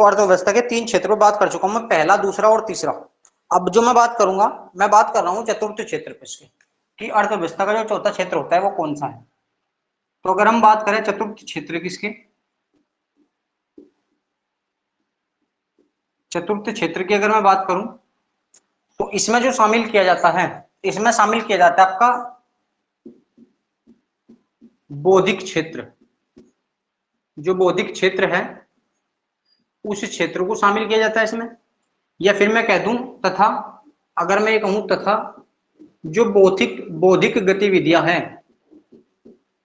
तो अर्थव्यवस्था के 3 क्षेत्रों पर बात कर चुका हूं मैं, पहला, दूसरा और तीसरा। अब जो मैं बात करूंगा, मैं बात कर रहा हूं चतुर्थ क्षेत्र पे इसके, कि अर्थव्यवस्था का जो चौथा क्षेत्र होता है वो कौन सा है। तो अगर हम बात करें चतुर्थ क्षेत्र किसके, चतुर्थ क्षेत्र की अगर मैं बात करूं तो इसमें जो शामिल किया जाता है, इसमें शामिल किया जाता है आपका बौद्धिक क्षेत्र। जो बौद्धिक क्षेत्र है उस क्षेत्र को शामिल किया जाता है इसमें, या फिर मैं कह दूं तथा, अगर मैं ये कहूं तथा जो बौद्धिक बौद्धिक गतिविधियां हैं,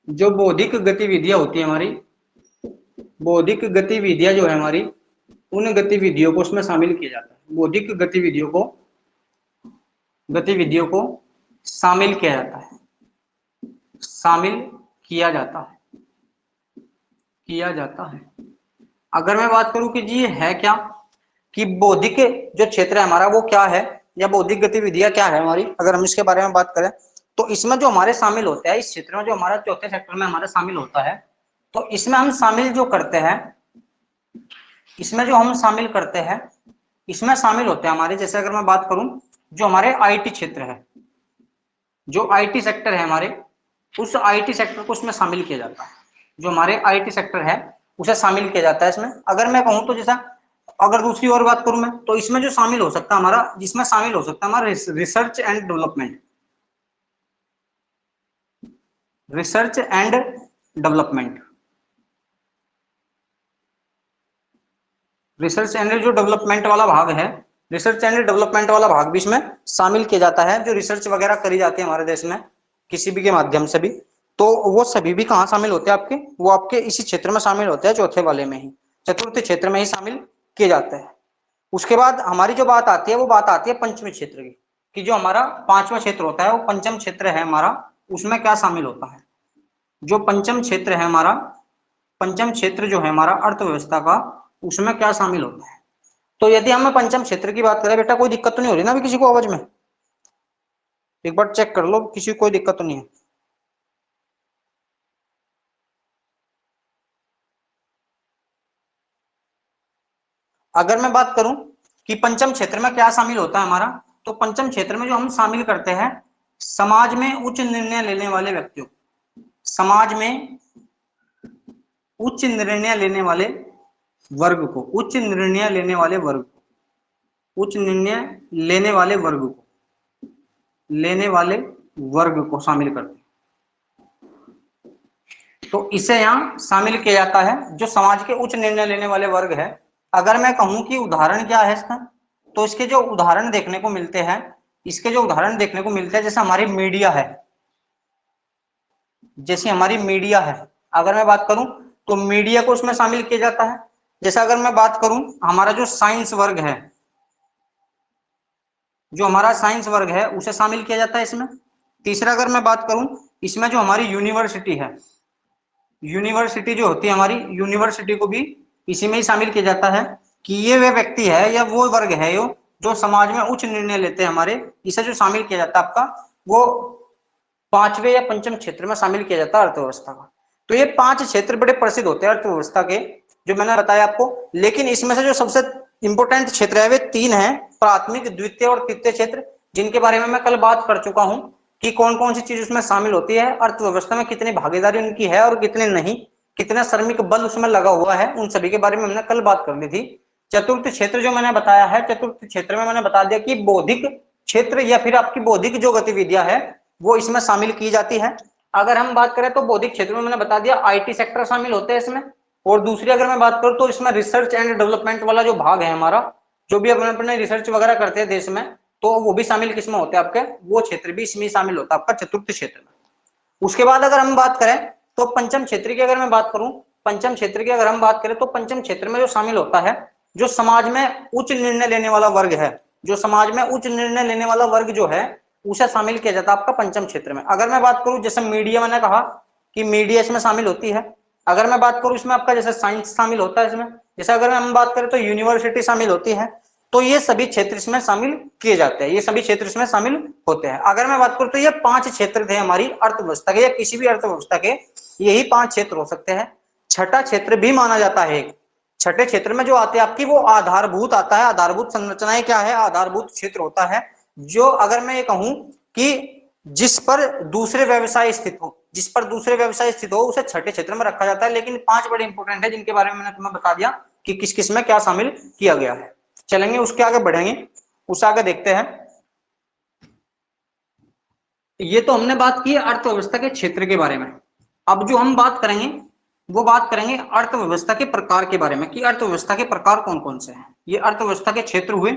जो बौद्धिक गतिविधियां होती है हमारी, बौद्धिक गतिविधियां जो है हमारी, उन गतिविधियों को उसमें शामिल किया जाता है। बौद्धिक गतिविधियों को शामिल किया जाता है, शामिल किया जाता है, किया जाता है। अगर मैं बात करूं कि जी ये है क्या, कि बौद्धिक जो क्षेत्र है हमारा वो क्या है, या बौद्धिक गतिविधियां क्या है हमारी, अगर हम इसके बारे में बात करें तो इसमें जो हमारे शामिल होते हैं, इस क्षेत्र में जो हमारा चौथे सेक्टर में हमारा शामिल होता है, तो इसमें हम शामिल जो करते हैं, इसमें जो हम शामिल करते हैं, इसमें शामिल होते हैं हमारे, जैसे अगर मैं बात करूं जो हमारे आईटी क्षेत्र है, जो आईटी सेक्टर है हमारे, उस आईटी सेक्टर को उसमें शामिल किया जाता है। जो हमारे आईटी सेक्टर है उसे शामिल किया जाता है इसमें। अगर मैं कहूं तो जैसा, अगर दूसरी और बात करूं मैं, तो इसमें जो शामिल हो सकता है हमारा, जिसमें शामिल हो सकता है हमारा research and development, research and development, research and जो डेवलपमेंट वाला भाग है, रिसर्च एंड डेवलपमेंट वाला भाग भी इसमें शामिल किया जाता है। जो रिसर्च वगैरह करी जाती है हमारे देश में किसी भी के माध्यम से भी, तो वो सभी भी कहाँ शामिल होते हैं आपके, वो आपके इसी क्षेत्र में शामिल होते हैं, चौथे वाले में ही, चतुर्थ क्षेत्र में ही शामिल किए जाते हैं। उसके बाद हमारी जो बात आती है वो बात आती है पंचमी क्षेत्र की, कि जो हमारा पांचवा क्षेत्र होता है वो पंचम क्षेत्र है हमारा, उसमें क्या शामिल होता है। जो पंचम क्षेत्र है हमारा, पंचम क्षेत्र जो है हमारा अर्थव्यवस्था का, उसमें क्या शामिल होता है। तो यदि हम पंचम क्षेत्र की बात करें, बेटा कोई दिक्कत तो नहीं हो रही ना अभी किसी को आवाज में, एक बार चेक कर लो किसी को कोई दिक्कत तो नहीं है। अगर मैं बात करूं कि पंचम क्षेत्र में क्या शामिल होता है हमारा, तो पंचम क्षेत्र में जो हम शामिल करते हैं, समाज में उच्च निर्णय लेने वाले व्यक्तियों, समाज में उच्च निर्णय लेने वाले वर्ग को, उच्च निर्णय लेने वाले वर्ग को, उच्च निर्णय लेने वाले वर्ग को, लेने वाले वर्ग को शामिल करते हैं। तो इसे यहां शामिल किया जाता है, जो समाज के उच्च निर्णय लेने वाले वर्ग है। अगर मैं कहूं कि उदाहरण क्या है इसका, तो इसके जो उदाहरण देखने को मिलते हैं, इसके जो उदाहरण देखने को मिलते हैं, जैसे हमारी मीडिया है, जैसी हमारी मीडिया है, अगर मैं बात करूं तो मीडिया को उसमें शामिल किया जाता है। जैसे अगर मैं बात करूं हमारा जो साइंस वर्ग है, जो हमारा साइंस वर्ग है उसे शामिल किया जाता है इसमें। तीसरा अगर मैं बात करूं, इसमें जो हमारी यूनिवर्सिटी है, यूनिवर्सिटी जो होती है हमारी, यूनिवर्सिटी को भी इसी में ही शामिल किया जाता है, कि ये वे व्यक्ति है या वो वर्ग है जो समाज में उच्च निर्णय लेते हैं हमारे, इसे जो शामिल किया जाता है आपका, वो पांचवे या पंचम क्षेत्र में शामिल किया जाता है अर्थव्यवस्था का। तो ये 5 क्षेत्र बड़े प्रसिद्ध होते हैं अर्थव्यवस्था के, जो मैंने बताया आपको। लेकिन इसमें से जो सबसे इंपोर्टेंट क्षेत्र है वे 3 हैं, प्राथमिक, द्वितीय और तृतीय क्षेत्र, जिनके बारे में मैं कल बात कर चुका हूं कि कौन कौन सी चीज उसमें शामिल होती है, अर्थव्यवस्था में कितनी भागीदारी उनकी है और कितने नहीं, कितना श्रमिक बल उसमें लगा हुआ है, उन सभी के बारे में हमने कल बात कर ली थी। चतुर्थ क्षेत्र जो मैंने बताया है, चतुर्थ क्षेत्र में मैंने बता दिया कि बौद्धिक क्षेत्र या फिर आपकी बौद्धिक जो गतिविधियां है वो इसमें शामिल की जाती है। अगर हम बात करें तो बौद्धिक क्षेत्र में मैंने बता दिया आईटी सेक्टर शामिल होते हैं इसमें। और दूसरी अगर मैं बात करूं तो इसमें रिसर्च एंड डेवलपमेंट वाला जो भाग है हमारा, जो भी अपने रिसर्च वगैरह करते हैं देश में, तो वो भी शामिल किसमें होते हैं आपके, वो क्षेत्र भी इसमें शामिल होता है आपका चतुर्थ क्षेत्र में। उसके बाद अगर हम बात करें तो पंचम क्षेत्र की अगर मैं बात करूं, पंचम क्षेत्र की अगर हम बात करें तो पंचम क्षेत्र में जो शामिल होता है, जो समाज में उच्च निर्णय लेने वाला वर्ग है, जो समाज में उच्च निर्णय लेने वाला वर्ग जो है उसे शामिल किया जाता है आपका पंचम क्षेत्र में। अगर मैं बात करूं जैसे मीडिया, मैंने कहा कि मीडिया इसमें शामिल होती है। अगर मैं बात करूं इसमें आपका जैसे साइंस शामिल होता है इसमें, जैसे अगर हम बात करें तो यूनिवर्सिटी शामिल होती है। तो ये सभी क्षेत्र इसमें शामिल किए जाते हैं, ये सभी क्षेत्र इसमें शामिल होते हैं। अगर मैं बात करूं तो ये 5 क्षेत्र थे हमारी अर्थव्यवस्था के, या किसी भी अर्थव्यवस्था के यही 5 क्षेत्र हो सकते हैं। छठा क्षेत्र भी माना जाता है, छठे क्षेत्र में जो आते हैं आपकी वो आधारभूत आता है। आधारभूत संरचनाएं क्या है? आधारभूत क्षेत्र होता है जो, अगर मैं ये कहूं कि जिस पर दूसरे व्यवसाय स्थित हो, जिस पर दूसरे व्यवसाय स्थित हो उसे छठे क्षेत्र में रखा जाता है। लेकिन 5 बड़े इंपॉर्टेंट है जिनके बारे में मैंने तुम्हें बता दिया कि किस किस में क्या शामिल किया गया है। चलेंगे उसके आगे बढ़ेंगे, उस आगे देखते हैं। ये तो हमने बात की अर्थव्यवस्था के क्षेत्र के बारे में। अब जो हम बात करेंगे वो बात करेंगे अर्थव्यवस्था के प्रकार के बारे में कि अर्थव्यवस्था के प्रकार कौन कौन से हैं। ये अर्थव्यवस्था के क्षेत्र हुए,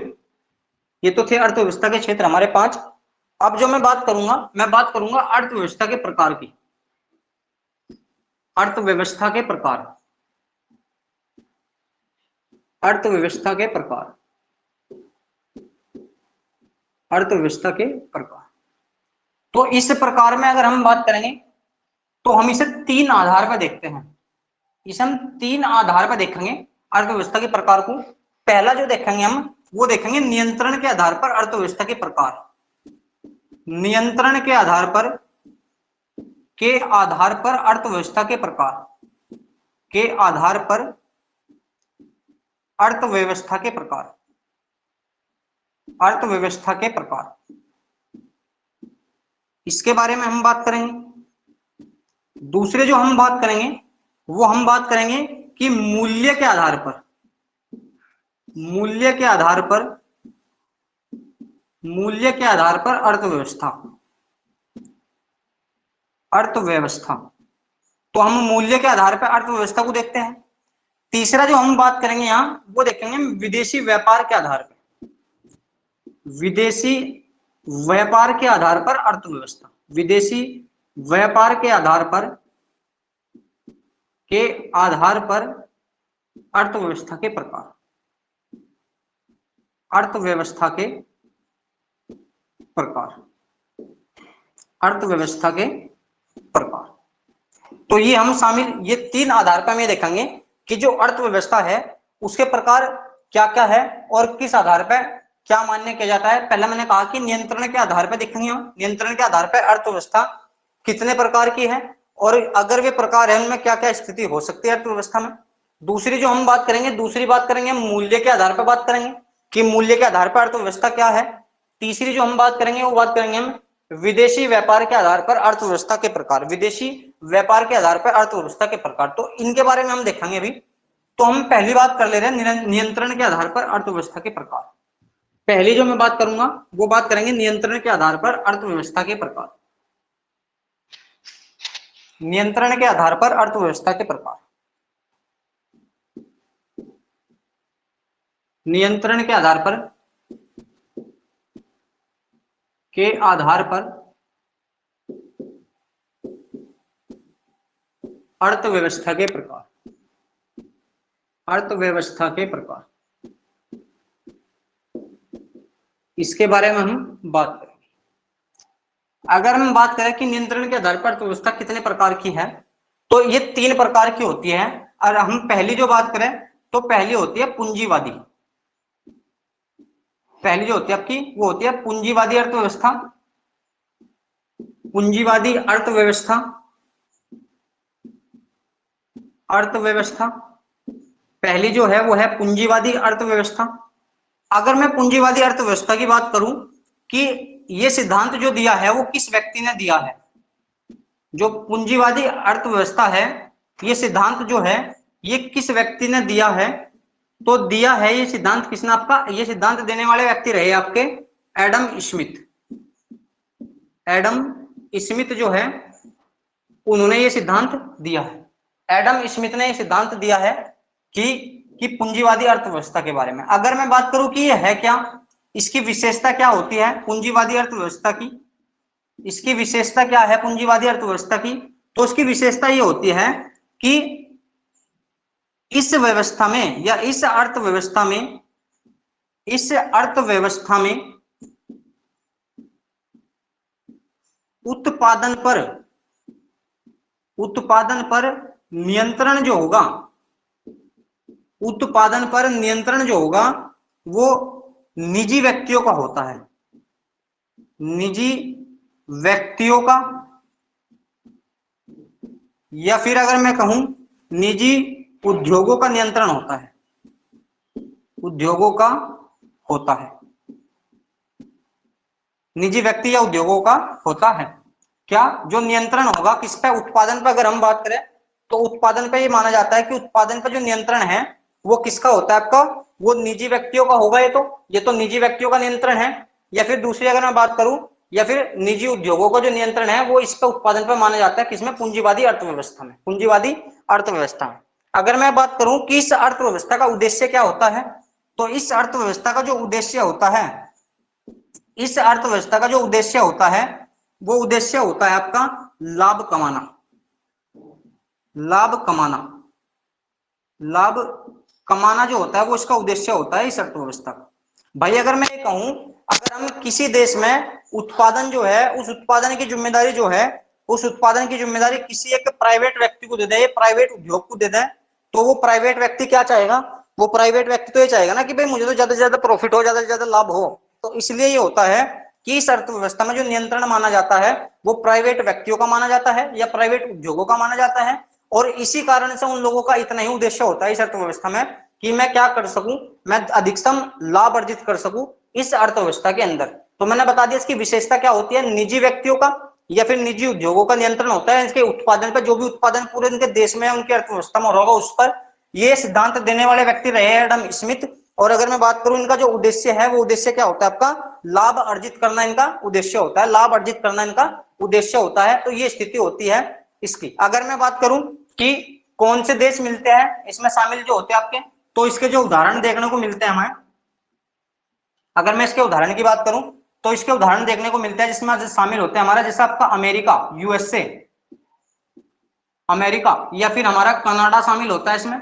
ये तो थे अर्थव्यवस्था के क्षेत्र हमारे 5। अब जो मैं बात करूंगा अर्थव्यवस्था के प्रकार की। अर्थव्यवस्था के प्रकार, अर्थव्यवस्था के प्रकार, अर्थव्यवस्था के प्रकार। तो इस प्रकार में अगर हम बात करेंगे तो हम इसे 3 आधार पर देखते हैं। इसे हम 3 आधार पर देखेंगे अर्थव्यवस्था के प्रकार को। पहला जो देखेंगे हम वो देखेंगे नियंत्रण के आधार पर अर्थव्यवस्था के प्रकार। नियंत्रण के आधार पर अर्थव्यवस्था के प्रकार, के आधार पर अर्थव्यवस्था के प्रकार, अर्थव्यवस्था के प्रकार, इसके बारे में हम बात करेंगे। दूसरे जो हम बात करेंगे वो हम बात करेंगे कि मूल्य के आधार पर, मूल्य के आधार पर, मूल्य के आधार पर अर्थव्यवस्था, अर्थव्यवस्था। तो हम मूल्य के आधार पर अर्थव्यवस्था को देखते हैं। तीसरा जो हम बात करेंगे यहां वो देखेंगे विदेशी व्यापार के आधार पर, विदेशी व्यापार के आधार पर अर्थव्यवस्था, विदेशी व्यापार के आधार पर, के आधार पर अर्थव्यवस्था के प्रकार, अर्थव्यवस्था के प्रकार, अर्थव्यवस्था के प्रकार। तो ये हम शामिल, ये 3 आधार पर हम ये देखेंगे कि जो अर्थव्यवस्था है उसके प्रकार क्या क्या है और किस आधार पर क्या मान्य किया जाता है। पहले मैंने कहा कि नियंत्रण के आधार पर देखेंगे हम, नियंत्रण के आधार पर अर्थव्यवस्था कितने प्रकार की है और अगर वे प्रकार है उनमें क्या क्या स्थिति हो सकती है अर्थव्यवस्था में। दूसरी जो हम बात करेंगे, दूसरी बात करेंगे मूल्य के आधार पर बात करेंगे कि मूल्य के आधार पर अर्थव्यवस्था क्या है। तीसरी जो हम बात करेंगे वो बात करेंगे हम विदेशी व्यापार के आधार पर अर्थव्यवस्था के प्रकार, विदेशी व्यापार के आधार पर अर्थव्यवस्था के प्रकार। तो इनके बारे में हम देखेंगे अभी। तो हम पहली बात कर ले रहे हैं नियंत्रण के आधार पर अर्थव्यवस्था के प्रकार। पहली जो मैं बात करूंगा वो बात करेंगे नियंत्रण के आधार पर अर्थव्यवस्था के प्रकार, नियंत्रण के आधार पर अर्थव्यवस्था के प्रकार, नियंत्रण के आधार पर, के आधार पर अर्थव्यवस्था के प्रकार, अर्थव्यवस्था के प्रकार, इसके बारे में हम बात करेंगे। अगर हम बात करें कि नियंत्रण के आधार पर अर्थव्यवस्था कितने प्रकार की है तो ये 3 प्रकार की होती है। और हम पहली जो बात करें तो पहली होती है पूंजीवादी, पहली जो होती है आपकी वो होती है पूंजीवादी अर्थव्यवस्था, पूंजीवादी अर्थव्यवस्था, अर्थव्यवस्था पहली जो है वो है पूंजीवादी अर्थव्यवस्था। अगर मैं पूंजीवादी अर्थव्यवस्था की बात करूं कि ये सिद्धांत जो दिया है वो किस व्यक्ति ने दिया है, जो पूंजीवादी अर्थव्यवस्था है ये सिद्धांत जो है ये किस व्यक्ति ने दिया है, तो दिया है ये सिद्धांत किसने आपका, ये सिद्धांत देने वाले व्यक्ति रहे आपके एडम स्मिथ। एडम स्मिथ जो है उन्होंने ये सिद्धांत दिया है, एडम स्मिथ ने ये सिद्धांत दिया है कि पूंजीवादी अर्थव्यवस्था के बारे में। अगर मैं बात करूं कि ये है क्या, इसकी विशेषता क्या होती है पूंजीवादी अर्थव्यवस्था की, इसकी विशेषता क्या है पूंजीवादी अर्थव्यवस्था की, तो उसकी विशेषता ये होती है कि इस व्यवस्था में या इस अर्थव्यवस्था में, इस अर्थव्यवस्था में उत्पादन पर नियंत्रण जो होगा, उत्पादन पर नियंत्रण जो होगा वो निजी व्यक्तियों का होता है, निजी व्यक्तियों का, या फिर अगर मैं कहूं निजी उद्योगों का नियंत्रण होता है, उद्योगों का होता है, निजी व्यक्ति या उद्योगों का होता है। क्या? जो नियंत्रण होगा किस पे? उत्पादन पे। अगर हम बात करें तो उत्पादन पे ये माना जाता है कि उत्पादन पे जो नियंत्रण है वो किसका होता है आपका? वो निजी व्यक्तियों का होगा। ये तो निजी व्यक्तियों का नियंत्रण है। या फिर दूसरी अगर मैं बात करूं, या फिर निजी उद्योगों का जो नियंत्रण है वो इसका उत्पादन पर माना जाता है। किसमें? पूंजीवादी अर्थव्यवस्था में। पूंजीवादी अर्थव्यवस्था में अगर मैं बात करूं कि इस अर्थव्यवस्था का उद्देश्य क्या होता है, तो इस अर्थव्यवस्था का जो उद्देश्य होता है, इस अर्थव्यवस्था का जो उद्देश्य होता है वो उद्देश्य होता है आपका लाभ कमाना। लाभ कमाना, लाभ कमाना जो होता है वो इसका उद्देश्य होता है इस अर्थव्यवस्था का। भाई अगर मैं ये कहूं, अगर हम किसी देश में उत्पादन जो है, उस उत्पादन की जिम्मेदारी जो है, उस उत्पादन की जिम्मेदारी किसी एक प्राइवेट व्यक्ति को दे दे, प्राइवेट उद्योग को दे दे, तो वो प्राइवेट व्यक्ति क्या चाहेगा? वो प्राइवेट व्यक्ति तो ये चाहेगा ना कि भाई मुझे तो ज्यादा से ज्यादा प्रॉफिट हो, ज्यादा से ज्यादा लाभ हो। तो इसलिए ये होता है कि इस अर्थव्यवस्था में जो नियंत्रण माना जाता है वो प्राइवेट व्यक्तियों का माना जाता है या प्राइवेट उद्योगों का माना जाता है। और इसी कारण से उन लोगों का इतना ही उद्देश्य होता है इस अर्थव्यवस्था में कि मैं क्या कर सकूं, मैं अधिकतम लाभ अर्जित कर सकूं इस अर्थव्यवस्था के अंदर। तो मैंने बता दिया इसकी विशेषता क्या होती है। निजी व्यक्तियों का या फिर निजी उद्योगों का नियंत्रण होता है इसके उत्पादन पर। जो भी उत्पादन पूरे इनके देश में उनकी अर्थव्यवस्था में होगा उस पर ये सिद्धांत देने वाले व्यक्ति रहे एडम स्मिथ। और अगर मैं बात करूं इनका जो उद्देश्य है वो उद्देश्य क्या होता है आपका? लाभ अर्जित करना इनका उद्देश्य होता है। लाभ अर्जित करना इनका उद्देश्य होता है। तो ये स्थिति होती है इसकी। अगर मैं बात करूं कि कौन से देश मिलते हैं इसमें शामिल जो होते हैं आपके, तो इसके जो उदाहरण देखने को मिलते हैं हमें, अगर मैं इसके उदाहरण की बात करूं तो इसके उदाहरण देखने को मिलते हैं जिसमें शामिल होते हैं हमारा जैसा आपका अमेरिका, यूएसए, अमेरिका, या फिर हमारा कनाडा शामिल होता है इसमें,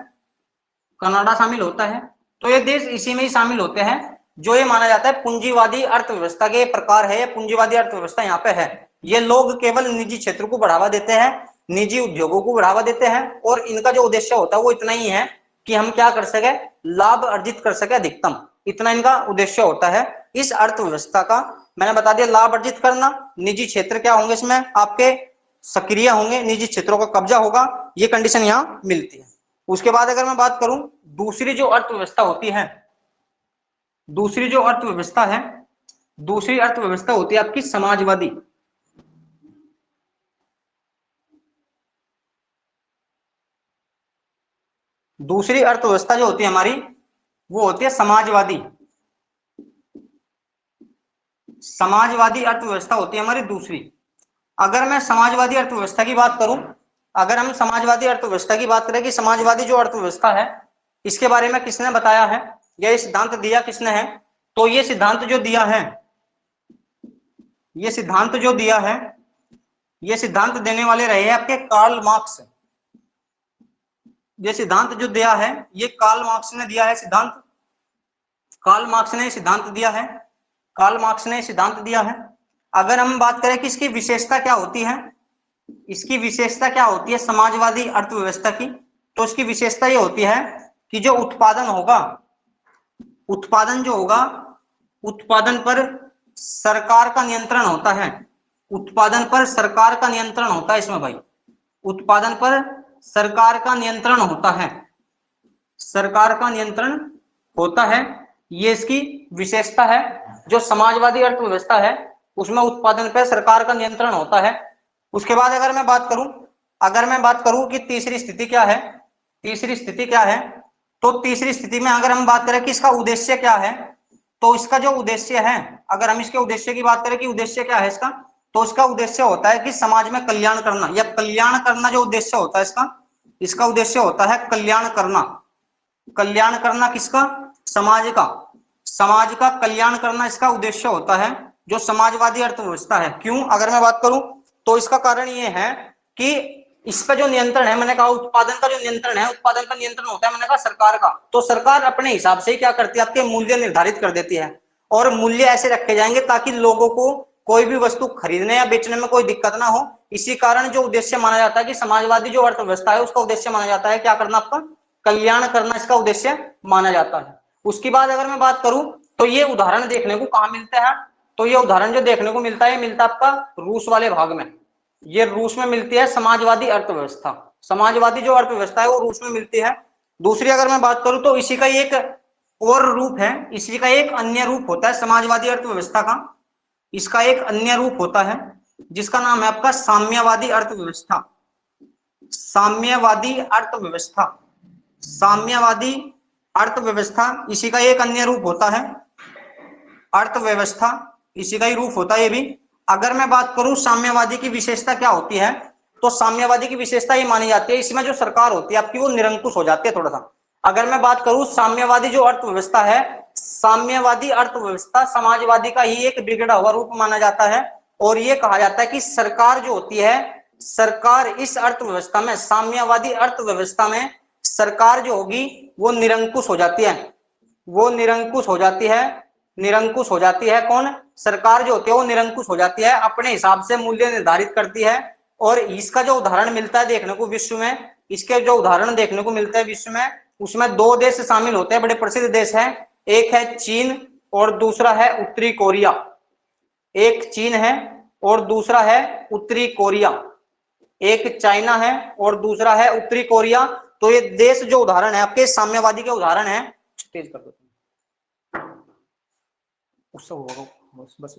कनाडा शामिल होता है। तो ये देश इसी में ही शामिल होते हैं जो ये माना जाता है पूंजीवादी अर्थव्यवस्था के प्रकार है। पूंजीवादी अर्थव्यवस्था यहाँ पे है। ये लोग केवल निजी क्षेत्र को बढ़ावा देते हैं, निजी उद्योगों को बढ़ावा देते हैं और इनका जो उद्देश्य होता है वो इतना ही है कि हम क्या कर सके? लाभ अर्जित कर सके अधिकतम। इतना इनका उद्देश्य होता है इस अर्थव्यवस्था का। मैंने बता दिया लाभ अर्जित करना, निजी क्षेत्र क्या होंगे इसमें आपके? सक्रिय होंगे, निजी क्षेत्रों का कब्जा होगा, ये कंडीशन यहाँ मिलती है। उसके बाद अगर मैं बात करूं दूसरी जो अर्थव्यवस्था होती है, दूसरी जो अर्थव्यवस्था है, दूसरी अर्थव्यवस्था होती है आपकी समाजवादी। दूसरी अर्थव्यवस्था जो होती है हमारी वो होती है समाजवादी। समाजवादी अर्थव्यवस्था होती है हमारी दूसरी। अगर मैं समाजवादी अर्थव्यवस्था की बात करूं, अगर हम समाजवादी अर्थव्यवस्था की बात करें कि समाजवादी जो अर्थव्यवस्था है इसके बारे में किसने बताया है या ये सिद्धांत दिया किसने है, तो ये सिद्धांत जो दिया है, ये सिद्धांत जो दिया है, ये सिद्धांत देने वाले रहे हैं आपके कार्ल मार्क्स। ये सिद्धांत जो दिया है ये कार्ल मार्क्स ने दिया है सिद्धांत। कार्ल मार्क्स ने सिद्धांत दिया है, कार्ल मार्क्स ने सिद्धांत दिया है। अगर हम बात करें कि इसकी विशेषता क्या होती है, इसकी विशेषता क्या होती है समाजवादी अर्थव्यवस्था की, तो इसकी विशेषता ये होती है कि जो उत्पादन होगा, उत्पादन जो होगा, उत्पादन पर सरकार का नियंत्रण होता है। उत्पादन पर सरकार का नियंत्रण होता है इसमें भाई, उत्पादन पर सरकार का नियंत्रण होता है, सरकार का नियंत्रण होता है। ये इसकी विशेषता है। जो समाजवादी अर्थव्यवस्था है उसमें उत्पादन पर सरकार का नियंत्रण होता है। उसके बाद अगर मैं बात करूं, अगर मैं बात करूं कि तीसरी स्थिति क्या है, तीसरी स्थिति क्या है, तो तीसरी स्थिति में अगर हम बात करें कि इसका उद्देश्य क्या है, तो इसका जो उद्देश्य है, अगर हम इसके उद्देश्य की बात करें कि उद्देश्य क्या है इसका, तो इसका उद्देश्य होता है कि समाज में कल्याण करना या कल्याण करना जो उद्देश्य होता है इसका, इसका उद्देश्य होता है कल्याण करना। कल्याण करना किसका? समाज का, समाज का कल्याण करना इसका उद्देश्य होता है जो समाजवादी अर्थव्यवस्था है। क्यों? अगर मैं बात करूं तो इसका कारण ये है कि इसका जो नियंत्रण है, मैंने कहा उत्पादन का जो नियंत्रण है, उत्पादन का नियंत्रण होता है मैंने कहा सरकार का। तो सरकार अपने हिसाब से क्या करती है, आपके मूल्य निर्धारित कर देती है और मूल्य ऐसे रखे जाएंगे ताकि लोगों को कोई भी वस्तु खरीदने या बेचने में कोई दिक्कत ना हो। इसी कारण जो उद्देश्य माना जाता है कि समाजवादी जो अर्थव्यवस्था है उसका उद्देश्य माना जाता है क्या करना, आपका कल्याण करना इसका उद्देश्य माना जाता है। उसके बाद अगर मैं बात करूं तो ये उदाहरण देखने को कहां मिलते हैं, तो ये उदाहरण जो देखने को मिलता है मिलता आपका रूस वाले भाग में। ये रूस में मिलती है समाजवादी अर्थव्यवस्था। समाजवादी जो अर्थव्यवस्था है वो रूस में मिलती है। दूसरी अगर मैं बात करूं तो इसी का एक और रूप है, इसी का एक अन्य रूप होता है समाजवादी अर्थव्यवस्था का, इसका एक अन्य रूप होता है जिसका नाम है आपका साम्यवादी अर्थव्यवस्था। साम्यवादी अर्थव्यवस्था, साम्यवादी अर्थव्यवस्था इसी का एक अन्य रूप होता है, अर्थव्यवस्था इसी का ही रूप होता है ये भी। अगर मैं बात करूं साम्यवादी की विशेषता क्या होती है, तो साम्यवादी की विशेषता ये मानी जाती है इसमें जो सरकार होती है आपकी वो निरंकुश हो जाती है थोड़ा सा। अगर मैं बात करूं साम्यवादी जो अर्थव्यवस्था है, साम्यवादी अर्थव्यवस्था समाजवादी का ही एक बिगड़ा हुआ रूप माना जाता है, और ये कहा जाता है कि सरकार जो होती है, सरकार इस अर्थव्यवस्था में, साम्यवादी अर्थव्यवस्था में सरकार जो होगी वो निरंकुश हो जाती है, वो निरंकुश हो जाती है, निरंकुश हो जाती है। कौन? सरकार जो होती है वो निरंकुश हो जाती है, अपने हिसाब से मूल्य निर्धारित करती है। और इसका जो उदाहरण मिलता है देखने को विश्व में, इसके जो उदाहरण देखने को मिलते हैं विश्व में, उसमें दो देश शामिल होते हैं, बड़े प्रसिद्ध देश हैं। एक है चीन और दूसरा है उत्तरी कोरिया। एक चीन है और दूसरा है उत्तरी कोरिया, एक चाइना है और दूसरा है उत्तरी कोरिया। तो ये देश जो उदाहरण है आपके साम्यवादी के उदाहरण है। तेज कर दो उससे होगा बस।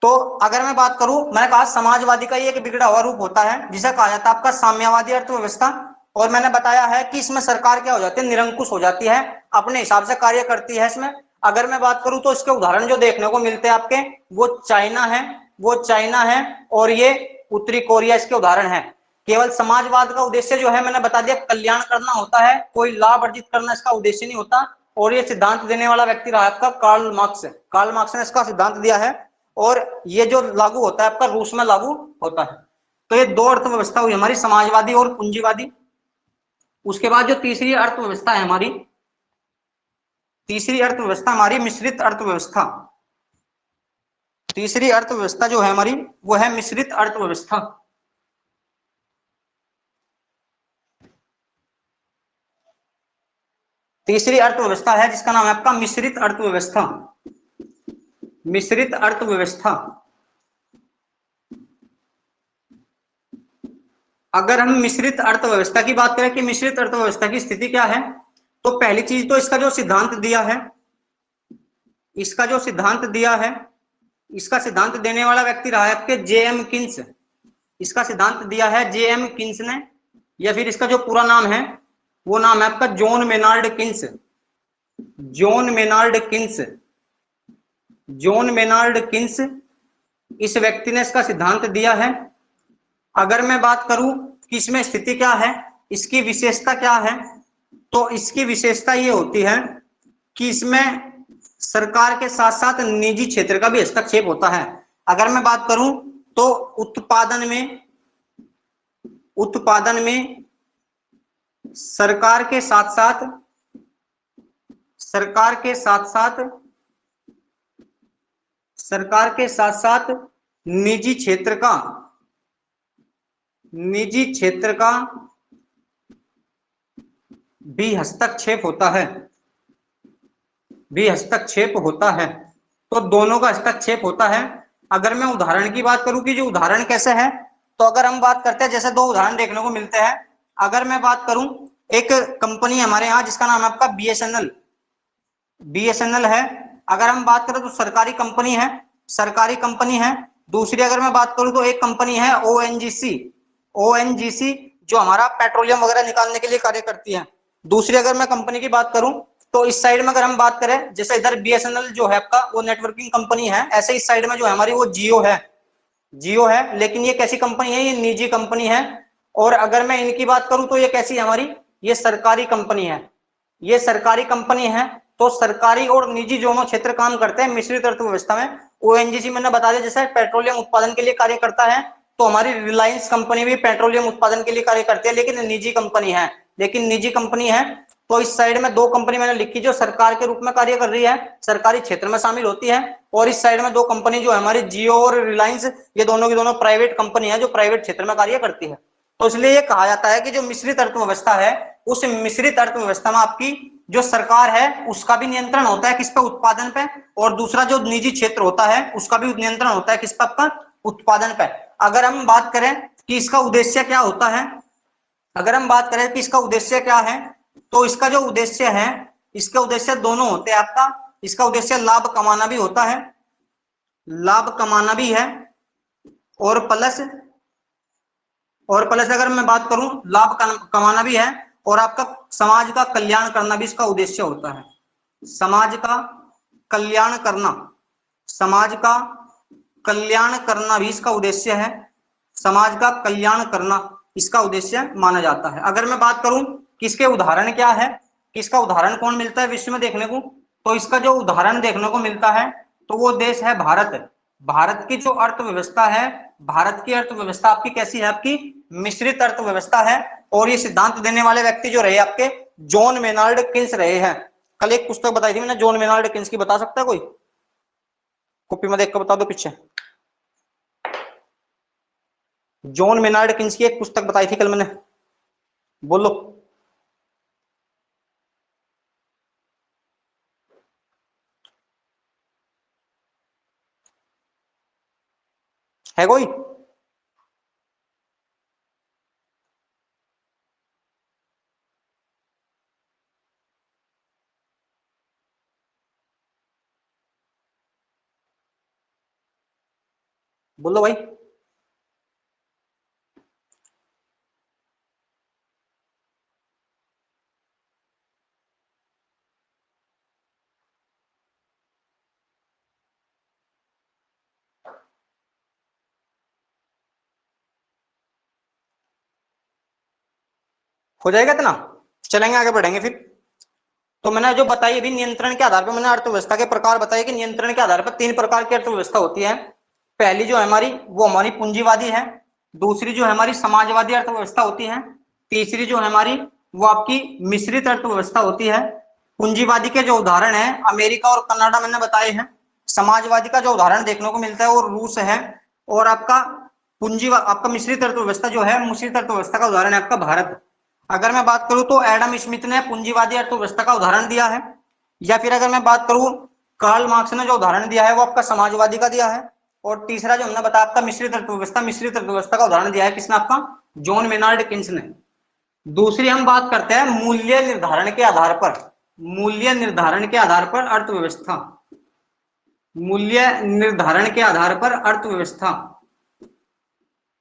तो अगर मैं बात करूं, मैंने कहा समाजवादी का ये एक बिगड़ा हुआ रूप होता है जिसे कहा जाता है आपका साम्यवादी अर्थव्यवस्था। और मैंने बताया है कि इसमें सरकार क्या हो जाती है, निरंकुश हो जाती है, अपने हिसाब से कार्य करती है इसमें। अगर मैं बात करूं तो इसके उदाहरण जो देखने को मिलते हैं आपके, वो चाइना है, वो चाइना है और ये उत्तरी कोरिया इसके उदाहरण है। केवल समाजवाद का उद्देश्य जो है मैंने बता दिया कल्याण करना होता है, कोई लाभ अर्जित करना इसका उद्देश्य नहीं होता। और ये सिद्धांत देने वाला व्यक्ति रहा आपका कार्ल मार्क्स, कार्ल मार्क्स ने इसका सिद्धांत दिया है, और ये जो लागू होता है आपका रूस में लागू होता है। तो ये दो अर्थव्यवस्था हुई हमारी, समाजवादी और पूंजीवादी। उसके बाद जो तीसरी अर्थव्यवस्था है हमारी, तीसरी अर्थव्यवस्था हमारी मिश्रित अर्थव्यवस्था। तीसरी अर्थव्यवस्था जो है हमारी वो है मिश्रित अर्थव्यवस्था। तीसरी अर्थव्यवस्था है जिसका नाम है आपका मिश्रित अर्थव्यवस्था। मिश्रित अर्थव्यवस्था, अगर हम मिश्रित अर्थव्यवस्था की बात करें कि मिश्रित अर्थव्यवस्था की स्थिति क्या है, तो पहली चीज तो इसका जो सिद्धांत दिया है, इसका जो सिद्धांत दिया है, इसका सिद्धांत देने वाला व्यक्ति रहा है आपके जे.एम. किन्स। इसका सिद्धांत दिया है जे.एम. किन्स ने, या फिर इसका जो पूरा नाम है वो नाम है आपका John Maynard Keynes. John Maynard Keynes, John Maynard Keynes, इस व्यक्ति ने इसका सिद्धांत दिया है। अगर मैं बात करूं कि इसमें स्थिति क्या है, इसकी विशेषता क्या है, तो इसकी विशेषता ये होती है कि इसमें सरकार के साथ साथ निजी क्षेत्र का भी हस्तक्षेप होता है। अगर मैं बात करूं तो उत्पादन में, उत्पादन में सरकार के साथ साथ, सरकार के साथ साथ, सरकार के साथ साथ निजी क्षेत्र का, निजी क्षेत्र का भी हस्तक्षेप होता है, भी हस्तक्षेप होता है। तो दोनों का हस्तक्षेप होता है। अगर मैं उदाहरण की बात करूं कि जो उदाहरण कैसे है, तो अगर हम बात करते हैं, जैसे दो उदाहरण देखने को मिलते हैं। अगर मैं बात करूं, एक कंपनी हमारे यहाँ जिसका नाम है आपका बीएसएनएल, बीएसएनएल है। अगर हम बात करें तो सरकारी कंपनी है, सरकारी कंपनी है। दूसरी अगर मैं बात करूं तो एक कंपनी है ओएनजीसी, ओएनजीसी जो हमारा पेट्रोलियम वगैरह निकालने के लिए कार्य करती है। दूसरी अगर मैं कंपनी की बात करूं तो इस साइड में अगर हम बात करें, जैसे इधर बीएसएनएल जो है आपका वो नेटवर्किंग कंपनी है, ऐसे इस साइड में जो है हमारी वो जियो है, जियो है। लेकिन ये कैसी कंपनी है, ये निजी कंपनी है। और अगर मैं इनकी बात करूं तो ये कैसी है हमारी, ये सरकारी कंपनी है, ये सरकारी कंपनी है। तो सरकारी और निजी दोनों क्षेत्र काम करते हैं मिश्रित अर्थव्यवस्था में। ओएनजीसी मैंने बता दिया जैसे पेट्रोलियम उत्पादन के लिए कार्य करता है, तो हमारी रिलायंस कंपनी भी पेट्रोलियम उत्पादन के लिए कार्य करती है, लेकिन निजी कंपनी है, लेकिन निजी कंपनी है। तो इस साइड में दो कंपनी मैंने लिखी जो सरकार के रूप में कार्य कर रही है, सरकारी क्षेत्र में शामिल होती है। और इस साइड में दो कंपनी जो है हमारी जियो और रिलायंस, ये दोनों की दोनों प्राइवेट कंपनी है जो प्राइवेट क्षेत्र में कार्य करती है। तो इसलिए ये कहा जाता है कि जो मिश्रित अर्थव्यवस्था है, उस मिश्रित अर्थव्यवस्था में आपकी जो सरकार है उसका भी नियंत्रण होता है किस पे, उत्पादन पे, और दूसरा जो निजी क्षेत्र होता है उसका भी नियंत्रण होता है किस पे, आपका उत्पादन पे। अगर हम बात करें कि इसका उद्देश्य क्या होता है, अगर हम बात करें कि इसका उद्देश्य क्या है, तो इसका जो उद्देश्य है इसका उद्देश्य दोनों होते हैं आपका। इसका उद्देश्य लाभ कमाना भी होता है, लाभ कमाना भी है, और प्लस अगर मैं बात करूं लाभ कमाना भी है और आपका समाज का कल्याण करना भी इसका उद्देश्य होता है। समाज का कल्याण करना, समाज का कल्याण करना भी इसका उद्देश्य है। समाज का कल्याण करना इसका उद्देश्य माना जाता है। अगर मैं बात करूं कि इसके उदाहरण क्या है, कि इसका उदाहरण कौन मिलता है विश्व में देखने को, तो इसका जो उदाहरण देखने को मिलता है तो वो देश है भारत। भारत की जो अर्थव्यवस्था है, भारत की अर्थव्यवस्था आपकी कैसी है, आपकी मिश्रित अर्थव्यवस्था है। और ये सिद्धांत देने वाले व्यक्ति जो रहे आपके जॉन मेनार्ड किन्स रहे हैं। कल एक पुस्तक बताई थी मैंने जॉन मेनार्ड किन्स की, बता सकता है कोई? कॉपी में देख कर बता दो पीछे। जॉन मेनार्ड किन्स की एक पुस्तक बताई थी कल मैंने, बोलो। है कोई? बोलो भाई। हो जाएगा इतना, चलेंगे आगे बढ़ेंगे फिर। तो मैंने जो बताई अभी नियंत्रण के आधार पर, मैंने अर्थव्यवस्था के प्रकार बताए कि नियंत्रण के आधार पर 3 प्रकार की अर्थव्यवस्था होती है। पहली जो है हमारी वो हमारी पूंजीवादी है, दूसरी जो है हमारी समाजवादी अर्थव्यवस्था होती है, तीसरी जो है हमारी वो आपकी मिश्रित अर्थव्यवस्था होती है। पूंजीवादी के जो उदाहरण है अमेरिका और कनाडा मैंने बताए हैं। समाजवादी का जो उदाहरण देखने को मिलता है वो रूस है। और आपका आपका मिश्रित अर्थव्यवस्था जो है, मिश्रित अर्थव्यवस्था का उदाहरण है आपका भारत। अगर मैं बात करूं तो एडम स्मिथ ने पूंजीवादी अर्थव्यवस्था का उदाहरण दिया है, या फिर अगर मैं बात करूं कार्ल मार्क्स ने जो उदाहरण दिया है वो आपका समाजवादी का दिया है। और तीसरा जो हमने बताया आपका मिश्रित अर्थव्यवस्था, मिश्रित अर्थव्यवस्था का उदाहरण दिया है किसने, आपका जॉन मेनार्ड किन्स ने। दूसरी हम बात करते हैं मूल्य निर्धारण के आधार पर, मूल्य निर्धारण के आधार पर अर्थव्यवस्था, मूल्य निर्धारण के आधार पर अर्थव्यवस्था,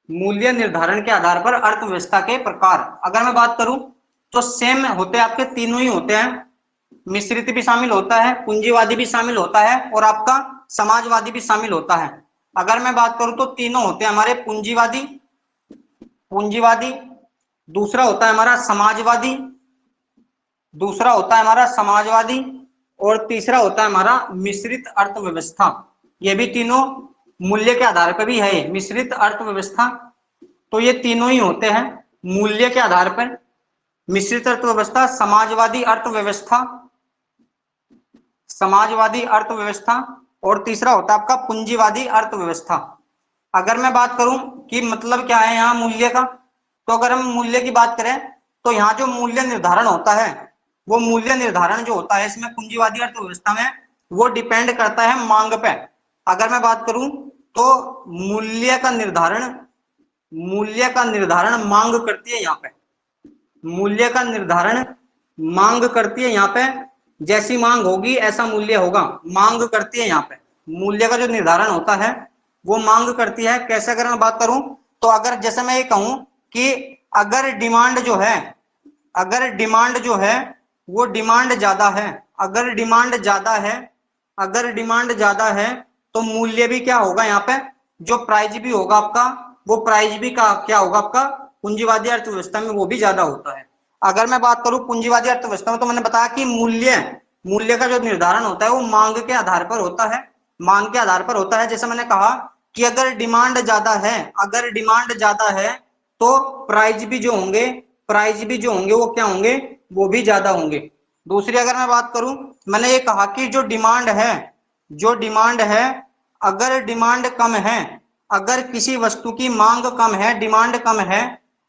मूल्य निर्धारण के आधार पर अर्थव्यवस्था के प्रकार। अगर मैं बात करूं तो सेम होते हैं आपके, तीनों ही होते हैं। मिश्रित भी शामिल होता है, पूंजीवादी भी शामिल होता है और आपका समाजवादी भी शामिल होता है। अगर मैं बात करूं तो तीनों होते हैं हमारे पूंजीवादी, पूंजीवादी, दूसरा होता है हमारा समाजवादी, दूसरा होता है हमारा समाजवादी, और तीसरा होता है हमारा मिश्रित अर्थव्यवस्था। ये भी तीनों मूल्य के आधार पर भी है, मिश्रित अर्थव्यवस्था। तो ये तीनों ही होते हैं मूल्य के आधार पर, मिश्रित अर्थव्यवस्था, समाजवादी अर्थव्यवस्था, समाजवादी अर्थव्यवस्था, और तीसरा होता है आपका पूंजीवादी अर्थव्यवस्था। अगर मैं बात करूं कि मतलब क्या है यहाँ मूल्य का, तो अगर हम मूल्य की बात करें तो यहाँ जो मूल्य निर्धारण होता है, वो मूल्य निर्धारण जो होता है इसमें पूंजीवादी अर्थव्यवस्था में, वो डिपेंड करता है मांग पे। अगर मैं बात करूं तो मूल्य का निर्धारण, मूल्य का निर्धारण मांग करती है यहाँ पे, मूल्य का निर्धारण मांग करती है यहाँ पे। जैसी मांग होगी ऐसा मूल्य होगा, मांग करती है यहाँ पे। मूल्य का जो निर्धारण होता है वो मांग करती है। कैसे अगर मैं बात करूं तो अगर जैसे मैं ये कहूं कि अगर डिमांड जो है, अगर डिमांड जो है वो डिमांड ज्यादा है, अगर डिमांड ज्यादा है, अगर डिमांड ज्यादा है तो मूल्य भी क्या होगा यहाँ पे, जो प्राइस भी होगा आपका, वो प्राइस भी का क्या होगा आपका पूंजीवादी अर्थव्यवस्था में वो भी ज्यादा होता है। अगर मैं बात करूं पूंजीवादी अर्थव्यवस्था में तो मैंने बताया कि मूल्य, मूल्य का जो निर्धारण होता है वो मांग के आधार पर होता है, मांग के आधार पर होता है। जैसे मैंने कहा कि अगर डिमांड ज्यादा है, अगर डिमांड ज्यादा है तो प्राइस भी जो होंगे, प्राइस भी जो होंगे वो क्या होंगे, वो भी ज्यादा होंगे। दूसरी अगर मैं बात करूं, मैंने ये कहा कि जो डिमांड है, जो डिमांड है, अगर डिमांड कम है, अगर किसी वस्तु की मांग कम है, डिमांड कम है,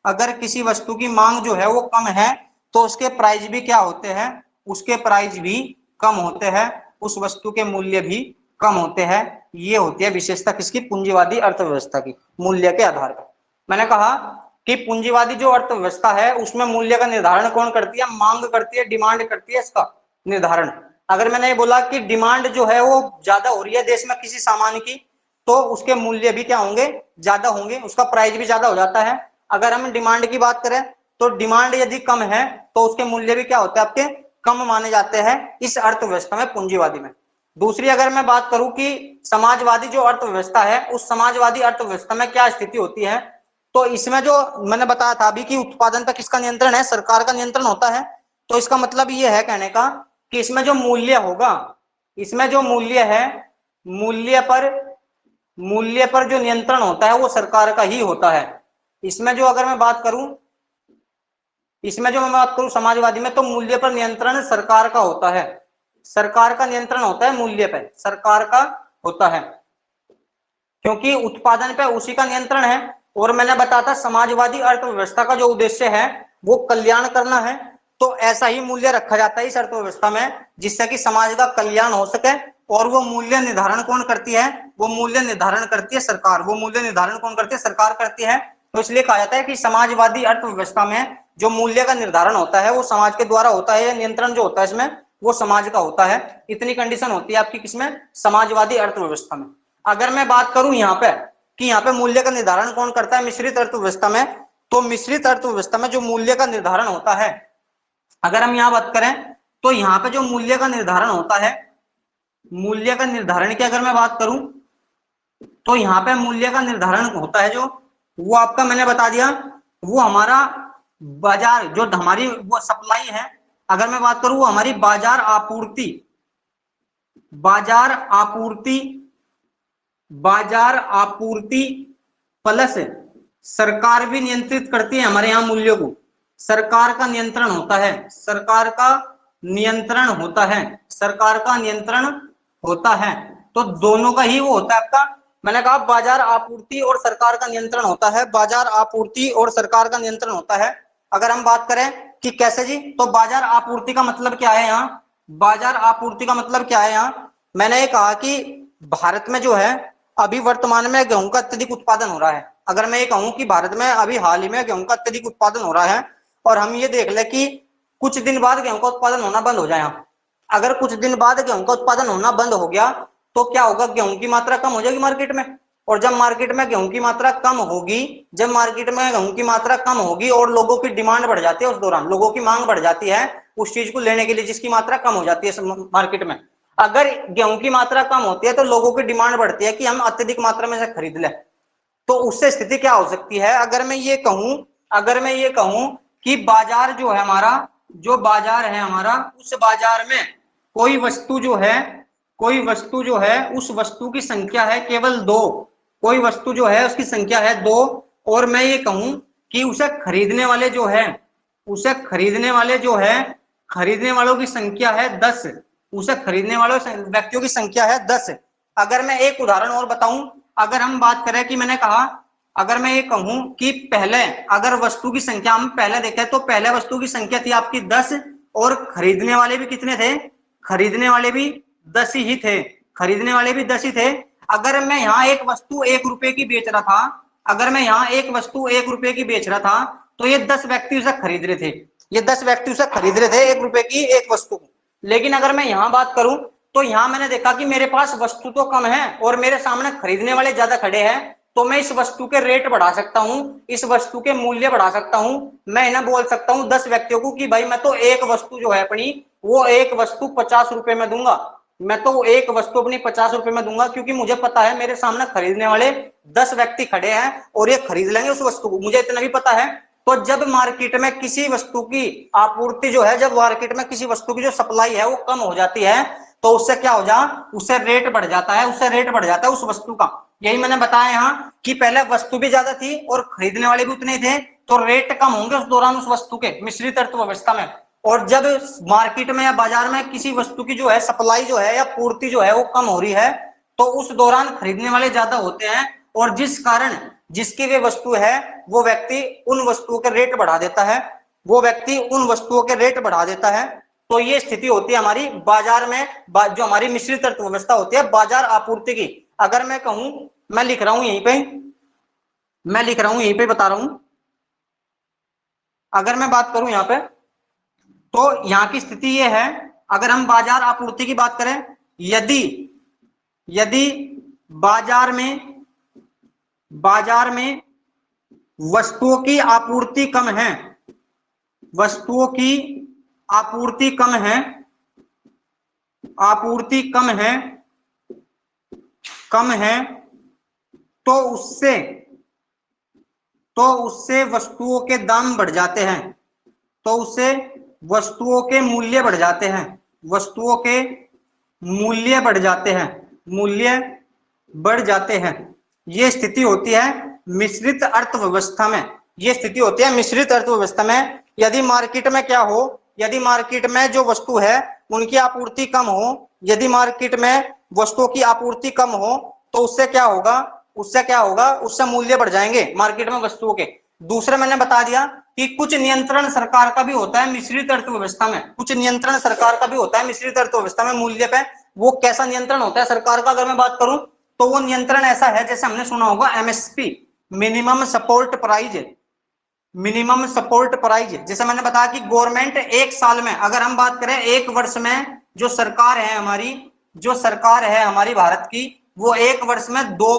अगर किसी वस्तु की मांग जो है वो कम है तो उसके प्राइस भी क्या होते हैं, उसके प्राइस भी कम होते हैं, उस वस्तु के मूल्य भी कम होते हैं। ये होती है विशेषता किसकी, पूंजीवादी अर्थव्यवस्था की, मूल्य के आधार पर। मैंने कहा कि पूंजीवादी जो अर्थव्यवस्था है उसमें मूल्य का निर्धारण कौन करती है, मांग करती है, डिमांड करती है इसका। निर्धारण। अगर मैंने ये बोला कि डिमांड जो है वो ज्यादा हो रही है देश में किसी सामान की, तो उसके मूल्य भी क्या होंगे, ज्यादा होंगे, उसका प्राइस भी ज्यादा हो जाता है। अगर हम डिमांड की बात करें तो डिमांड यदि कम है तो उसके मूल्य भी क्या होते हैं, आपके कम माने जाते हैं इस अर्थव्यवस्था में, पूंजीवादी में। दूसरी अगर मैं बात करूं कि समाजवादी जो अर्थव्यवस्था है, उस समाजवादी अर्थव्यवस्था में क्या स्थिति होती है, तो इसमें जो मैंने बताया था अभी कि उत्पादन पर किसका नियंत्रण है, सरकार का नियंत्रण होता है। तो इसका मतलब ये है कहने का कि इसमें जो मूल्य होगा, इसमें जो मूल्य है, मूल्य पर जो नियंत्रण होता है वो सरकार का ही होता है। इसमें जो अगर मैं बात करूं, इसमें जो मैं बात करूं समाजवादी में, तो मूल्य पर नियंत्रण सरकार का होता है, सरकार का नियंत्रण होता है मूल्य पे, सरकार का होता है, क्योंकि उत्पादन पे उसी का नियंत्रण है। और मैंने बताया था समाजवादी अर्थव्यवस्था का जो उद्देश्य है वो कल्याण करना है, तो ऐसा ही मूल्य रखा जाता है इस अर्थव्यवस्था में जिससे कि समाज का कल्याण हो सके। और वो मूल्य निर्धारण कौन करती है, वो मूल्य निर्धारण करती है सरकार, वो मूल्य निर्धारण कौन करती है, सरकार करती है। तो इसलिए कहा जाता है कि समाजवादी अर्थव्यवस्था में जो मूल्य का निर्धारण होता है वो समाज के द्वारा होता है, या नियंत्रण जो होता है इसमें वो समाज का होता है। इतनी कंडीशन होती है आपकी किसमें, समाजवादी अर्थव्यवस्था में। अगर मैं बात करूं यहाँ पे कि यहाँ पे मूल्य का निर्धारण कौन करता है मिश्रित अर्थव्यवस्था में, तो मिश्रित अर्थव्यवस्था में जो मूल्य का निर्धारण होता है, अगर हम यहाँ बात करें तो यहाँ पे जो मूल्य का निर्धारण होता है, मूल्य का निर्धारण की अगर मैं बात करूं तो यहाँ पे मूल्य का निर्धारण होता है जो, वो आपका मैंने बता दिया, वो हमारा बाजार जो हमारी वो सप्लाई है, अगर मैं बात करूं वो हमारी बाजार आपूर्ति, बाजार आपूर्ति, बाजार आपूर्ति प्लस सरकार भी नियंत्रित करती है हमारे यहाँ मूल्यों को, सरकार का नियंत्रण होता है, सरकार का नियंत्रण होता है, सरकार का नियंत्रण होता है। तो दोनों का ही वो होता है आपका, मैंने कहा बाजार आपूर्ति और सरकार का नियंत्रण होता है, बाजार आपूर्ति और सरकार का नियंत्रण होता है। अगर हम बात करें कि कैसे जी, तो बाजार आपूर्ति का मतलब क्या है यहाँ, बाजार आपूर्ति का मतलब क्या है यहाँ, मैंने ये कहा कि भारत में जो है अभी वर्तमान में गेहूं का अत्यधिक उत्पादन हो रहा है। अगर मैं ये कहूं कि भारत में अभी हाल ही में गेहूं का अत्यधिक उत्पादन हो रहा है और हम ये देख ले कि कुछ दिन बाद गेहूं का उत्पादन होना बंद हो जाए, अगर कुछ दिन बाद गेहूं का उत्पादन होना बंद हो गया तो क्या होगा, गेहूं की मात्रा कम हो जाएगी मार्केट में। और जब मार्केट में गेहूं की मात्रा कम होगी, जब मार्केट में गेहूं की मात्रा कम होगी और लोगों की डिमांड बढ़ जाती है, उस दौरान लोगों की मांग बढ़ जाती है उस चीज को लेने के लिए जिसकी मात्रा कम हो जाती है मार्केट में। अगर गेहूं की मात्रा कम होती है तो लोगों की डिमांड बढ़ती है कि हम अत्यधिक मात्रा में से खरीद लें। तो उससे स्थिति क्या हो सकती है, अगर मैं ये कहूं, अगर मैं ये कहूं कि बाजार जो है हमारा, जो बाजार है हमारा, उस बाजार में कोई वस्तु जो है, कोई वस्तु जो है उस वस्तु की संख्या है केवल 2, कोई वस्तु जो है उसकी संख्या है 2, और मैं ये कहूं कि उसे खरीदने वाले जो है, उसे खरीदने वाले जो है, खरीदने वालों की संख्या है 10, उसे खरीदने वालों व्यक्तियों की संख्या है 10। अगर मैं एक उदाहरण और बताऊं, अगर हम बात करें कि मैंने कहा, अगर मैं ये कहूं कि पहले अगर वस्तु की संख्या हम पहले देखें तो पहले वस्तु की संख्या थी आपकी 10 और खरीदने वाले भी कितने थे, खरीदने वाले भी 10 ही थे, खरीदने वाले भी 10 ही थे। अगर मैं यहाँ एक वस्तु 1 रुपए की बेच रहा था, अगर मैं यहाँ एक वस्तु 1 रुपए की बेच रहा था तो ये 10 व्यक्ति उसे खरीद रहे थे, ये 10 व्यक्ति उसे खरीद रहे थे 1 रुपए की एक वस्तु को। लेकिन अगर मैं यहाँ बात करूं तो यहाँ मैंने देखा कि मेरे पास वस्तु तो कम है और मेरे सामने खरीदने वाले ज्यादा खड़े हैं, तो मैं इस वस्तु के रेट बढ़ा सकता हूँ, इस वस्तु के मूल्य बढ़ा सकता हूँ। मैं इन्हें बोल सकता हूँ 10 व्यक्तियों को कि भाई मैं तो एक वस्तु जो है अपनी, वो एक वस्तु 50 रुपए में दूंगा, मैं तो एक वस्तु अपनी 50 रुपए में दूंगा, क्योंकि मुझे पता है मेरे सामने खरीदने वाले 10 व्यक्ति खड़े हैं और ये खरीद लेंगे उस वस्तु को, मुझे इतना भी पता है। तो जब मार्केट में किसी वस्तु की आपूर्ति जो है, जब मार्केट में किसी वस्तु की जो सप्लाई है वो कम हो जाती है तो उससे क्या हो जा, उससे रेट बढ़ जाता है, उससे रेट बढ़ जाता है उस वस्तु का। यही मैंने बताया यहाँ कि पहले वस्तु भी ज्यादा थी और खरीदने वाले भी उतने थे, तो रेट कम होंगे उस दौरान उस वस्तु के मिश्रित अर्थव्यवस्था में। और जब मार्केट में या बाजार में किसी वस्तु की जो है सप्लाई जो है या पूर्ति जो है वो कम हो रही है तो उस दौरान खरीदने वाले ज्यादा होते हैं, और जिस कारण जिसकी वे वस्तु है वो व्यक्ति उन वस्तुओं के रेट बढ़ा देता है, वो व्यक्ति उन वस्तुओं के रेट बढ़ा देता है। तो ये स्थिति होती है हमारी बाजार में, जो हमारी मिश्रित अर्थव्यवस्था होती है बाजार आपूर्ति की। अगर मैं कहूं, मैं लिख रहा हूं यहीं पे, मैं लिख रहा हूं यहीं पे बता रहा हूं, अगर मैं बात करूं यहां पे तो यहां की स्थिति ये है, अगर हम बाजार आपूर्ति की बात करें, यदि यदि बाजार में वस्तुओं की आपूर्ति कम है, वस्तुओं की आपूर्ति कम है, आपूर्ति कम है तो उससे वस्तुओं के दाम बढ़ जाते हैं, तो उससे वस्तुओं के मूल्य बढ़ जाते हैं, वस्तुओं के मूल्य बढ़ जाते हैं, मूल्य बढ़ जाते हैं। ये स्थिति होती है मिश्रित अर्थव्यवस्था में, ये स्थिति होती है मिश्रित अर्थव्यवस्था में। यदि मार्केट में क्या हो, यदि मार्केट में जो वस्तु है उनकी आपूर्ति कम हो, यदि मार्केट में वस्तुओं की आपूर्ति कम हो तो उससे क्या होगा, उससे मूल्य बढ़ जाएंगे मार्केट में वस्तुओं के। दूसरा मैंने बता दिया कि कुछ नियंत्रण सरकार का भी होता है मिश्रित अर्थव्यवस्था में, कुछ नियंत्रण सरकार का भी होता है मिश्रित अर्थव्यवस्था में मूल्य पे। वो कैसा नियंत्रण होता है सरकार का, अगर मैं बात करूं तो वो नियंत्रण ऐसा है, जैसे हमने सुना होगा MSP, minimum support price, minimum support price. जैसे मैंने बताया कि गवर्नमेंट एक साल में, अगर हम बात करें एक वर्ष में, जो सरकार है हमारी, जो सरकार है हमारी भारत की, वो एक वर्ष में दो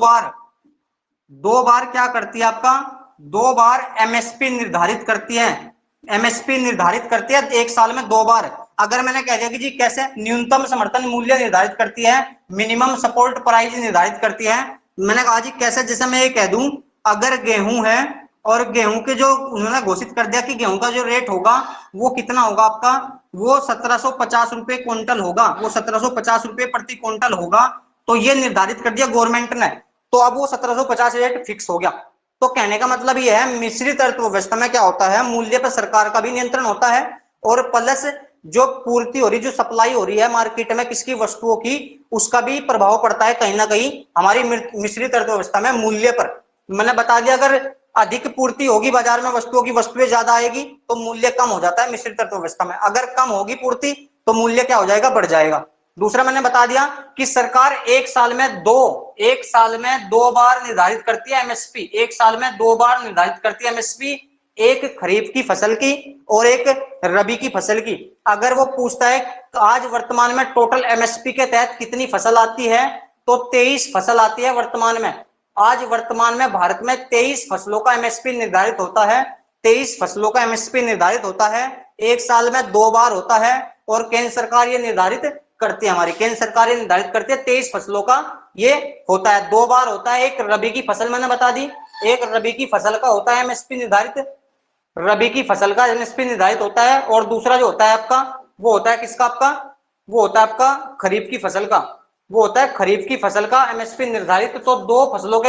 बार क्या करती है आपका, दो बार एमएसपी निर्धारित करती है, एमएसपी निर्धारित करती है एक साल में दो बार। अगर मैंने कह दिया कि जी कैसे, न्यूनतम समर्थन मूल्य निर्धारित करती है, मिनिमम सपोर्ट प्राइस निर्धारित करती है। मैंने कहा जी कैसे, जैसे मैं ये कह दूं अगर गेहूं है और गेहूं के जो उन्होंने घोषित कर दिया कि गेहूं का जो रेट होगा वो कितना होगा आपका, वो 1750 रुपए क्विंटल होगा, वो 1750 रुपए प्रति क्विंटल होगा, तो ये निर्धारित कर दिया गवर्नमेंट ने, तो अब वो 1750 रेट फिक्स हो गया। तो कहने का मतलब ये है मिश्रित अर्थव्यवस्था में क्या होता है, मूल्य पर सरकार का भी नियंत्रण होता है और प्लस जो पूर्ति हो रही, जो सप्लाई हो रही है मार्केट में किसकी, वस्तुओं की, उसका भी प्रभाव पड़ता है कहीं ना कहीं हमारी मिश्रित अर्थव्यवस्था में मूल्य पर। मैंने बता दिया अगर अधिक पूर्ति होगी बाजार में वस्तुओं की, वस्तुएं ज्यादा आएगी तो मूल्य कम हो जाता है मिश्रित अर्थव्यवस्था में, अगर कम होगी पूर्ति तो मूल्य क्या हो जाएगा, बढ़ जाएगा। दूसरा मैंने बता दिया कि सरकार एक साल में दो बार निर्धारित करती है एमएसपी, एक साल में दो बार निर्धारित करती है एमएसपी, एक खरीफ की फसल की और एक रबी की फसल की। अगर वो पूछता है तो आज वर्तमान में टोटल एमएसपी के तहत कितनी फसल आती है, तो 23 फसल आती है वर्तमान में। आज वर्तमान में भारत में 23 फसलों का एमएसपी निर्धारित होता है, 23 फसलों का एमएसपी निर्धारित होता है, एक साल में दो बार होता है और केंद्र सरकार ये निर्धारित करती है, हमारी केंद्र सरकार ये निर्धारित करती है 23 फसलों का ये होता है, दो बार होता है। एक रबी की फसल मैंने बता दी, एक रबी की फसल का होता है एमएसपी निर्धारित, रबी की फसल का एमएसपी निर्धारित होता है, और दूसरा जो होता है आपका वो होता है किसका, आपका वो होता है आपका खरीफ की फसल का, वो होता है खरीफ की फसल का एमएसपी निर्धारित। तो दो फसलों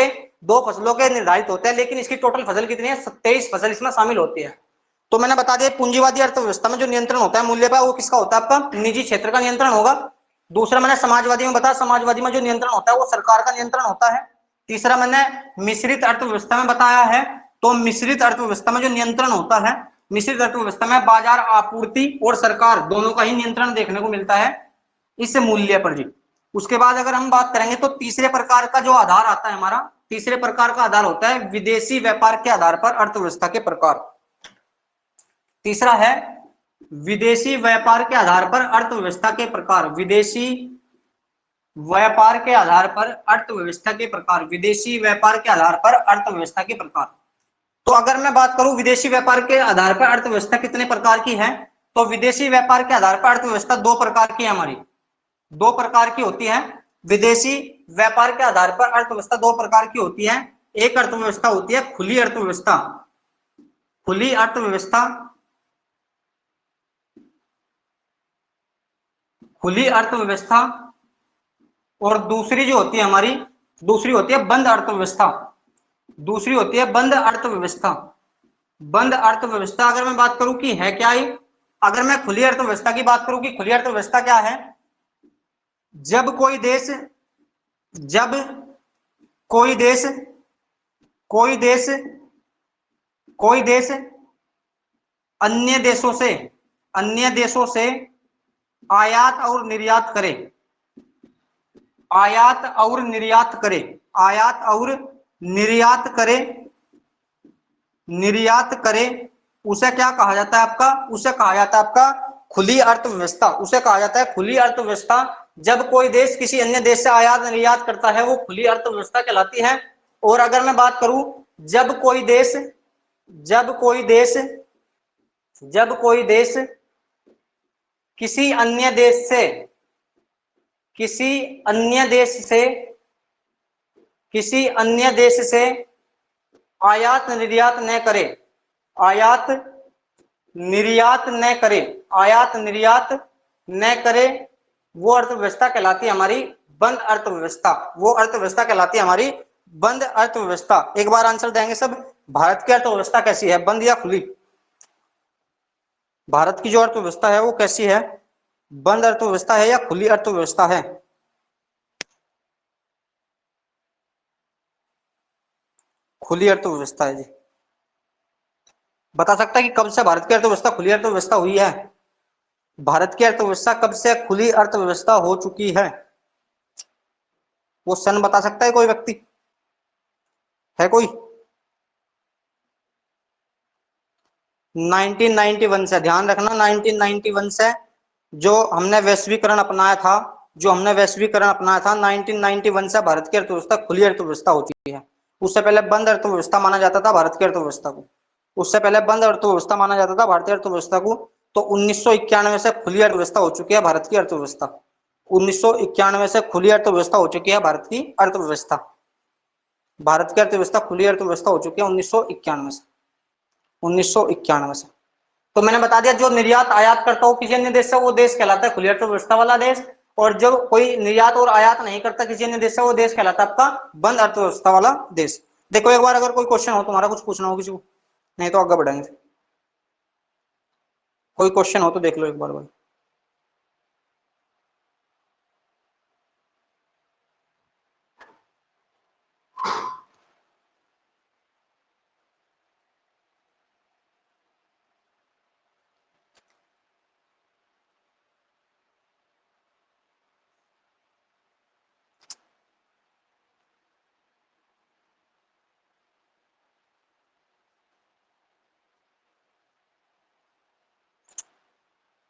के निर्धारित होते हैं, लेकिन इसकी टोटल फसल कितनी है, 27 फसल इसमें शामिल होती है। तो मैंने बता दिया पूंजीवादी अर्थव्यवस्था में जो नियंत्रण होता है मूल्य पर वो किसका होता है, आपका निजी क्षेत्र का नियंत्रण होगा। दूसरा मैंने समाजवादी में बताया, समाजवादी में जो नियंत्रण होता है वो सरकार का नियंत्रण होता है। तीसरा मैंने मिश्रित अर्थव्यवस्था में बताया है, तो मिश्रित अर्थव्यवस्था में जो नियंत्रण होता है, मिश्रित अर्थव्यवस्था में बाजार आपूर्ति और सरकार दोनों का ही नियंत्रण देखने को मिलता है इस मूल्य पर जी। उसके बाद अगर हम बात करेंगे तो तीसरे प्रकार का जो आधार आता है हमारा, तीसरे प्रकार का आधार होता है विदेशी व्यापार के आधार पर अर्थव्यवस्था के प्रकार। तीसरा है विदेशी व्यापार के आधार पर अर्थव्यवस्था के प्रकार, विदेशी व्यापार के आधार पर अर्थव्यवस्था के प्रकार, विदेशी व्यापार के आधार पर अर्थव्यवस्था के प्रकार। तो अगर मैं बात करूं विदेशी व्यापार के आधार पर अर्थव्यवस्था कितने प्रकार की है, तो विदेशी व्यापार के आधार पर अर्थव्यवस्था दो प्रकार की है हमारी, दो प्रकार की होती है। विदेशी व्यापार के आधार पर अर्थव्यवस्था दो प्रकार की होती है। एक अर्थव्यवस्था होती है खुली अर्थव्यवस्था, खुली अर्थव्यवस्था, खुली अर्थव्यवस्था, और दूसरी जो होती है हमारी, दूसरी होती है बंद अर्थव्यवस्था, दूसरी होती है बंद अर्थव्यवस्था। बंद अर्थव्यवस्था अगर मैं बात करूं कि है क्या ये, अगर मैं खुली अर्थव्यवस्था की बात करूं कि खुली अर्थव्यवस्था क्या है, जब कोई देश अन्य देशों से आयात और निर्यात करे, आयात और निर्यात करे, आयात और निर्यात करे, निर्यात करे, उसे क्या कहा जाता है आपका, उसे कहा जाता है आपका खुली अर्थव्यवस्था, उसे कहा जाता है खुली अर्थव्यवस्था। जब कोई देश किसी अन्य देश से आयात निर्यात करता है वो खुली अर्थव्यवस्था कहलाती है। और अगर मैं बात करूं, जब कोई देश जब कोई देश जब कोई देश किसी अन्य देश से किसी अन्य देश से किसी अन्य देश से आयात निर्यात न करे आयात निर्यात न करे आयात निर्यात न करे वो अर्थव्यवस्था कहलाती है हमारी बंद अर्थव्यवस्था। वो अर्थव्यवस्था कहलाती है हमारी बंद अर्थव्यवस्था। एक बार आंसर देंगे सब, भारत की अर्थव्यवस्था कैसी है, बंद या खुली? भारत की जो अर्थव्यवस्था है वो कैसी है, बंद अर्थव्यवस्था है या खुली अर्थव्यवस्था है? खुली अर्थव्यवस्था है जी। बता सकता है कि कब से भारत की अर्थव्यवस्था खुली अर्थव्यवस्था हुई है? भारत की अर्थव्यवस्था कब से खुली अर्थव्यवस्था हो चुकी है? वो सन बता सकता है कोई व्यक्ति? है कोई? 1991 से, ध्यान रखना 1991 से जो हमने वैश्वीकरण अपनाया था 1991 से भारत की अर्थव्यवस्था खुली अर्थव्यवस्था हो चुकी है। उससे पहले बंद अर्थव्यवस्था माना जाता था भारत की अर्थव्यवस्था को। उससे पहले बंद अर्थव्यवस्था माना जाता था भारतीय अर्थव्यवस्था को। तो 1991 से खुली अर्थव्यवस्था हो चुकी है भारत की अर्थव्यवस्था। 1991 से खुली अर्थव्यवस्था हो चुकी है भारत की अर्थव्यवस्था। भारत की अर्थव्यवस्था खुली अर्थव्यवस्था हो चुकी है 1991 से। 1991 से। तो मैंने बता दिया, जो निर्यात आयात करता हो किसी अन्य देश से वो देश कहलाता है खुली अर्थव्यवस्था वाला देश। और जो कोई निर्यात और आयात नहीं करता किसी अन्य देश से वो देश कहलाता है आपका बंद अर्थव्यवस्था वाला देश। देखो एक बार अगर कोई क्वेश्चन हो तुम्हारा, कुछ पूछना हो किसी को, नहीं तो आगे बढ़ेंगे। कोई क्वेश्चन हो तो देख लो एक बार भाई।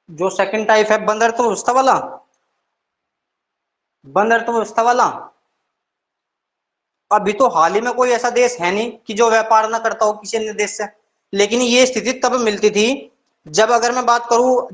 जो सेकंड टाइप है बंद अर्थव्यवस्था वाला, बंद अर्थव्यवस्था वाला, अभी तो हाल ही में कोई ऐसा देश है नहीं कि जो व्यापार ना करता हो किसी अन्य देश से। लेकिन ये स्थिति तब मिलती थी जब, अगर मैं बात करूं,